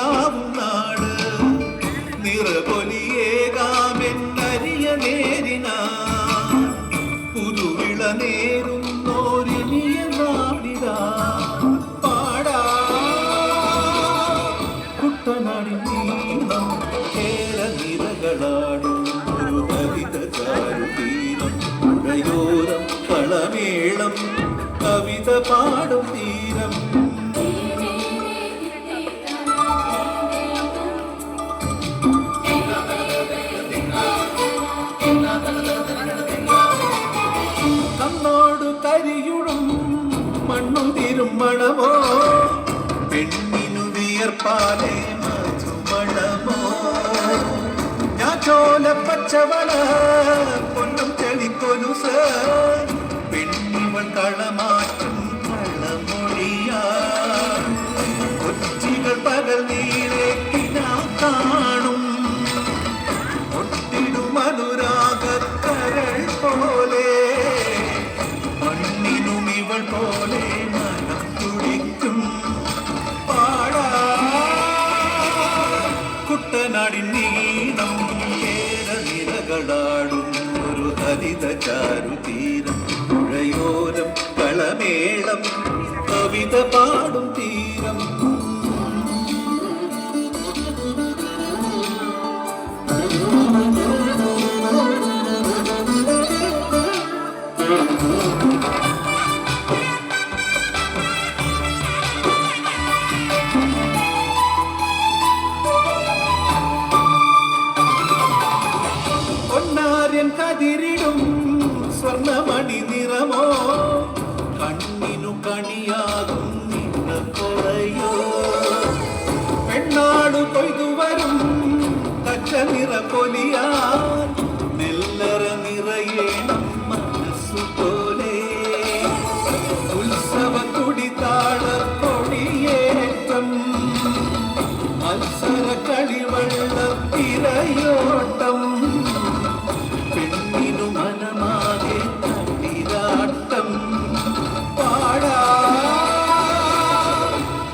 കുളിരുലാവും നാട് നിറപൊലിയേകാമെന്നരിയ നേരിന പുതുവിള നേരുന്നോരിനിയ നാടിതാ പാടാ കുട്ടനാടിൻ നീളം കേര നിറകളാടും ഒരു ഹരിത ചാരുതീരം പുഴയോരം കളമേളം കവിത പാടും തീരം നമ്മോടു കരിയുടും മണ്ണു തിരുമണമോ പെണ്ണിനു വിയർപ്പാലേ മധുമണമോ ഞാൻ ചോല പച്ചവള പൊന്നും ചെളിക്കൊലുസ പെണ്ണിവൾ കളമാറ്റും കളമൊഴിയാ കൊച്ചികൾ പകൽ നീളെ കിനാ കാണും ഒട്ടിടുമനുരാഗക്കരൾ പോലെ മണ്ണിനും ഇവൾ പോലെ മനം തുടിക്കും പാടാ കുട്ടനാടിൻ നീളം കേര നിറകളാടും ഒരു ഹരിത ചാരുതീരം പുഴയോരം കളമേളം കവിത പാടും തീരം പൊന്നാര്യൻ കതിരിടും സ്വർണ്ണമണി നിറമോ കണ്ണിനു കണിയാകും നിറകൊറയോ പെണ്ണാടു കൊയ്തുവരും കച്ച നിറ പൊലിയാൻ നെല്ലറ നിറയേണം മനസ്സുപോലെ ഉത്സവ തുടിതാള കൊടിയേറ്റം മത്സര കളിവള്ള തിരയോട്ടം പെണ്ണിനു മനമാകെ തളിരാട്ടം പാടാ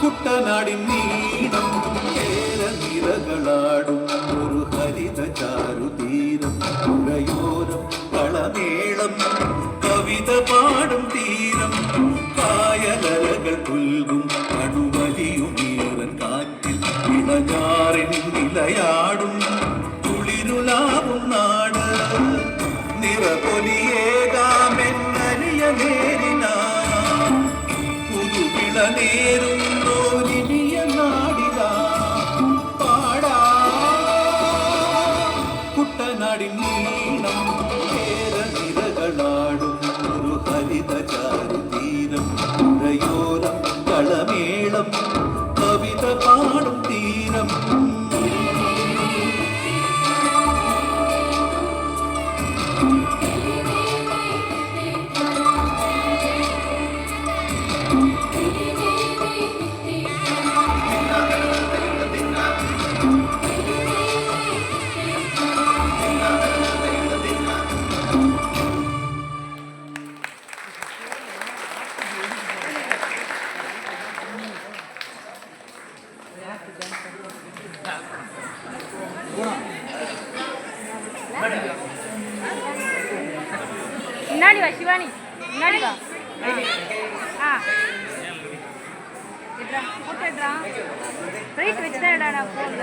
കുട്ടനാടിൻ നീളം കേര നിറകളാടും ഒരു ഹരിത ചാരുതീരം പുഴയോരം കളമേളം കവിത പാടും തീരം കായലകൾ പുൽകും അണുവലിയും ഈറൻ കാറ്റിൽ ഇളഞ്ഞാറിൻ നിലയാടും കുളിരുലാവും നാട് നിറപൊലിയേകാമെന്നരിയ നേരിന പുതുവിള നേരുന്നോരിനിയ നാടിതാ പാടാ കുട്ടനാടിൻ നീളം കേര നിറകളാടും ഒരു ഹരിത ചാരുതീരം പുഴയോരം കളമേളം കവിത പാടും തീരം முன்னாடி வா சிவானி, முன்னாடி வா. போட்டோ எடுறா, ரைட் வச்சுதான் இடா நான் போன்